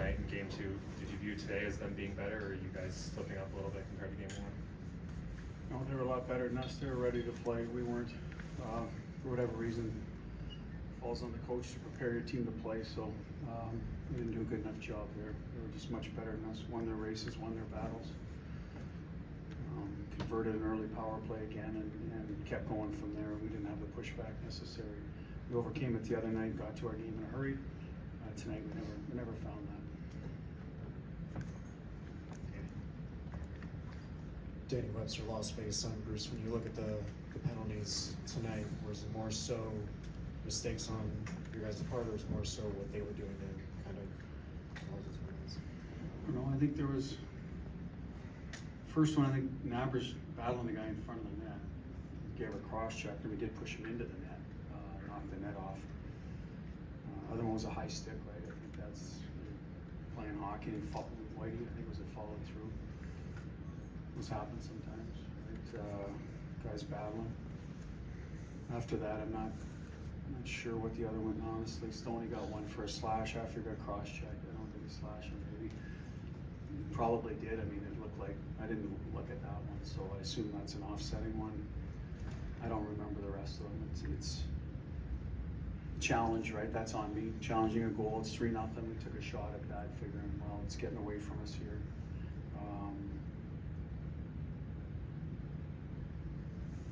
tonight in game 2. Did you view today as them being better, or are you guys slipping up a little bit compared to game 1? No, they were a lot better than us. They were ready to play. We weren't. For whatever reason, falls on the coach to prepare your team to play. So we didn't do a good enough job there. They were just much better than us. Won their races, won their battles. Converted an early power play again and kept going from there. We didn't have the pushback necessary. We overcame it the other night, got to our game in a hurry. Tonight we never found that. Danny Webster lost face on Bruce. When you look at the penalties tonight, was it more so mistakes on your guys' part, or was it more so what they were doing to kind of cause those penalties? I don't know. I think there was first one. I think Nabra's battling the guy in front of the net. Gave a cross check, and we did push him into the net, knocked the net off. Other one was a high stick, right? I think that's playing hockey and Whitey, I think was it followed through. This happens sometimes, right? Guys battling. After that, I'm not sure what the other one, honestly. Stoney got one for a slash after he got cross-checked. I don't think he slashed him, maybe. He probably did. I mean, it looked like, I didn't look at that one, so I assume that's an offsetting one. I don't remember the rest of them. It's challenge, right? That's on me. Challenging a goal. It's 3-0. We took a shot at that, figuring, well, it's getting away from us here.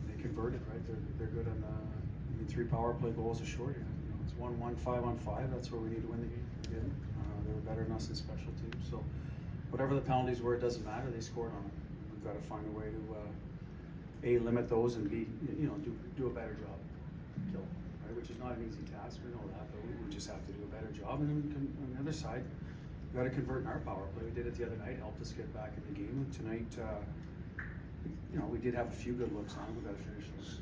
They converted, right? They're good on the 3 power play goals are short. You know, it's 1-1, 5-on-5. That's where we need to win the game. We didn't. They were better than us in special teams. So whatever the penalties were, it doesn't matter. They scored on it. We've got to find a way to A, limit those, and B, do a better job. Kill. Which is not an easy task, we know that, but we just have to do a better job. And then on the other side, we got to convert in our power play. We did it the other night, helped us get back in the game. And tonight, we did have a few good looks on. We got to finish those.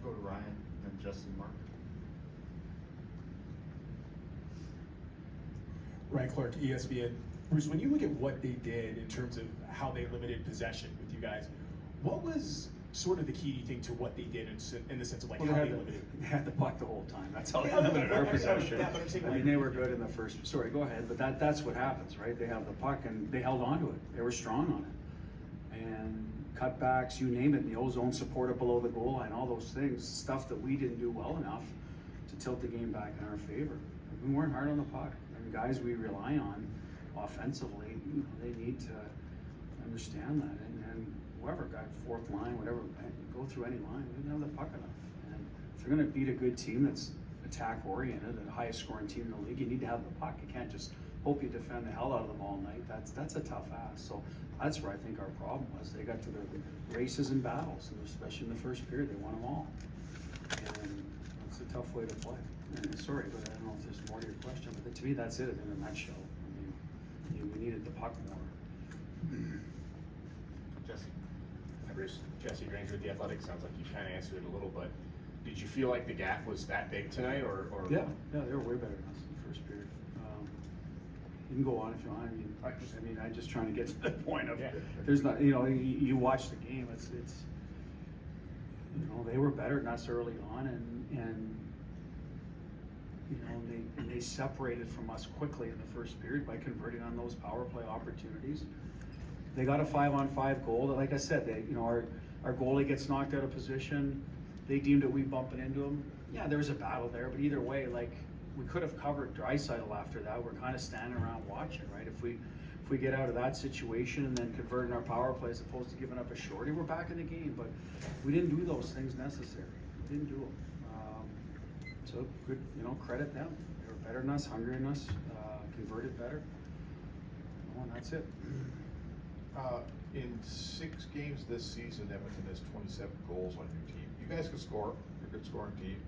Go to Ryan and Justin Mark. Ryan Clark, ESPN. Bruce, when you look at what they did in terms of how they limited possession with you guys, what was sort of the key thing to what they did in the sense of like how they limited? They had the puck the whole time. That's how they limited our possession. Yeah, but I'm saying, I mean, they were good in the first. Sorry, go ahead. But that's what happens, right? They have the puck and they held on to it. They were strong on it. And cutbacks, you name it, the ozone supported below the goal line, all those things, stuff that we didn't do well enough to tilt the game back in our favor. We weren't hard on the puck. And guys we rely on offensively, they need to understand that. And whoever got fourth line, whatever, go through any line, we didn't have the puck enough. And if you're going to beat a good team that's attack oriented, the highest scoring team in the league, you need to have the puck. You can't just hope you defend the hell out of them all night. That's a tough ask. So that's where I think our problem was. They got to their races and battles, and especially in the first period, they won them all. And it's a tough way to play. And sorry, but I don't know if there's more to your question, but to me, that's it in a nutshell. I mean, we needed the puck more. Jesse? Hi, Bruce. Jesse Granger with The Athletic. Sounds like you kind of answered it a little, but did you feel like the gap was that big tonight, or? Yeah, they were way better than us in the first period. You can go on if you want. I'm just trying to get to the point of there's not, you watch the game. It's they were better than us early on, and they separated from us quickly in the first period by converting on those power play opportunities. They got a 5-on-5 goal. Like I said, our goalie gets knocked out of position. They deemed it we bumping into him. Yeah, there was a battle there, but either way, we could have covered Draisaitl after that. We're kind of standing around watching, right? If we get out of that situation and then converting our power play as opposed to giving up a shorty, we're back in the game. But we didn't do those things necessary. We didn't do them. So good, credit them. They were better than us, hungrier than us, converted better. And that's it. In 6 games this season, Edmonton has 27 goals on your team. You guys can score. You're a good scoring team.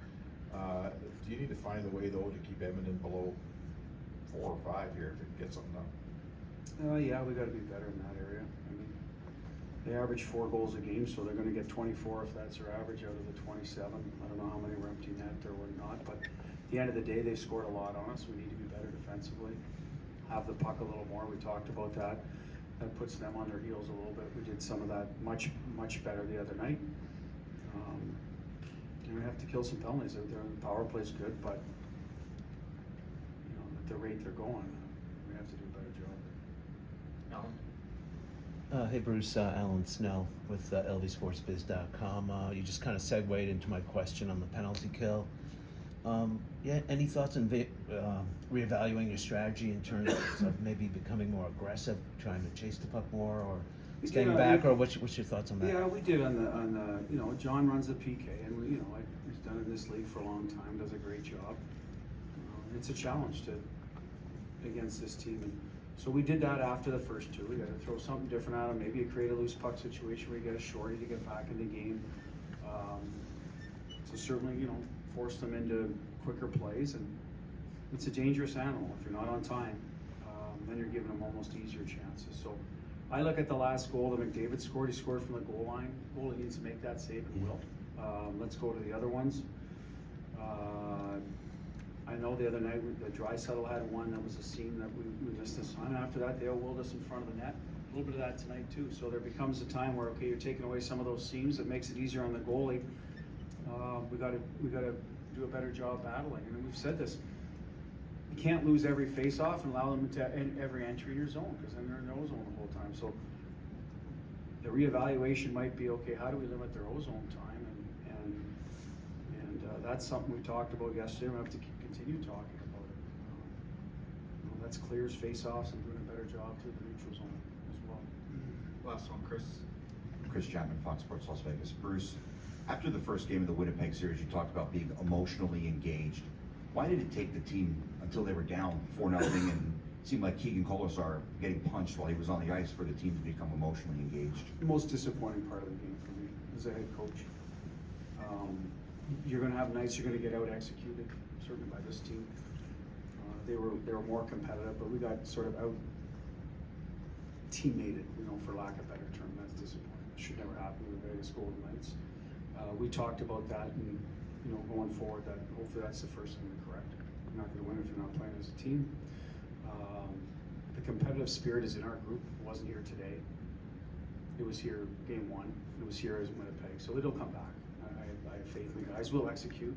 Do you need to find a way, though, to keep Edmonton below 4 or 5 here to get something done? Yeah, we got to be better in that area. I mean, they average 4 goals a game, so they're going to get 24 if that's their average out of the 27. I don't know how many were empty net or were not, but at the end of the day, they've scored a lot on us. We need to be better defensively, have the puck a little more. We talked about that. That puts them on their heels a little bit. We did some of that much better the other night. And we have to kill some penalties out there. The power play's good, but at the rate they're going, we have have to do a better job. Alan? Hey Bruce, Alan Snell with LVSportsBiz.com. You just kind of segued into my question on the penalty kill. Yeah, any thoughts on reevaluating your strategy in terms of maybe becoming more aggressive, trying to chase the puck more, or staying back, or what's your thoughts on that? Yeah, we did on the you know, John runs the PK, and we, you know, he's done it in this league for a long time, does a great job. It's a challenge against this team, and so we did that after the first two. We got to throw something different at them, maybe create a loose puck situation where you get a shorty to get back in the game. So certainly, you know, force them into quicker plays, and it's a dangerous animal. If you're not on time, then you're giving them almost easier chances. So I look at the last goal that McDavid scored. He scored from the goal line. Goalie needs to make that save and will. Let's go to the other ones. I know the other night the Draisaitl had one that was a seam that we missed this time. After that, Dale willed us in front of the net. A little bit of that tonight too. So there becomes a time where, okay, you're taking away some of those seams. It makes it easier on the goalie. We got to do a better job battling. And we've said this. You can't lose every face-off and allow them to every entry in your zone, because then they're in their own zone the whole time. So the reevaluation might be, okay, how do we limit their ozone time? And that's something we talked about yesterday. We have to continue talking about it. You know, that's clears face-offs and doing a better job through the neutral zone as well. Last one, Chris Chapman, Fox Sports Las Vegas. Bruce, after the first game of the Winnipeg series, you talked about being emotionally engaged. Why did it take the team until they were down 4-0 and it seemed like Keegan Kolesar getting punched while he was on the ice for the team to become emotionally engaged? The most disappointing part of the game for me as a head coach. You're going to have nights you're going to get out executed, certainly by this team. They were more competitive, but we got sort of out teammated, you know, for lack of a better term. That's disappointing. It should never happen with the Vegas Golden Knights. We talked about that, and you know, going forward, that hopefully that's the first thing we correct. You're not going to win if you're not playing as a team. The competitive spirit is in our group. It wasn't here today. It was here game one. It was here as Winnipeg, so it'll come back. I have faith in the guys. We'll execute.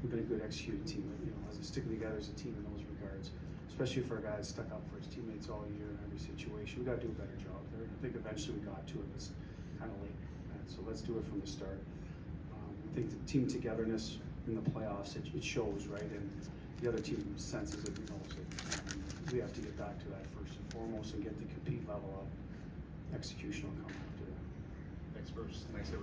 We've been a good executed team, you know, as sticking together as a team in those regards, especially for a guy that's stuck up for his teammates all year in every situation. We got to do a better job there. I think eventually we got to it. It's kind of late, and so let's do it from the start. I think the team togetherness in the playoffs, it shows, right? And the other team senses it and knows it. We have to get back to that first and foremost and get the compete level up. Execution will come after that. Thanks, Bruce. Thanks, everyone.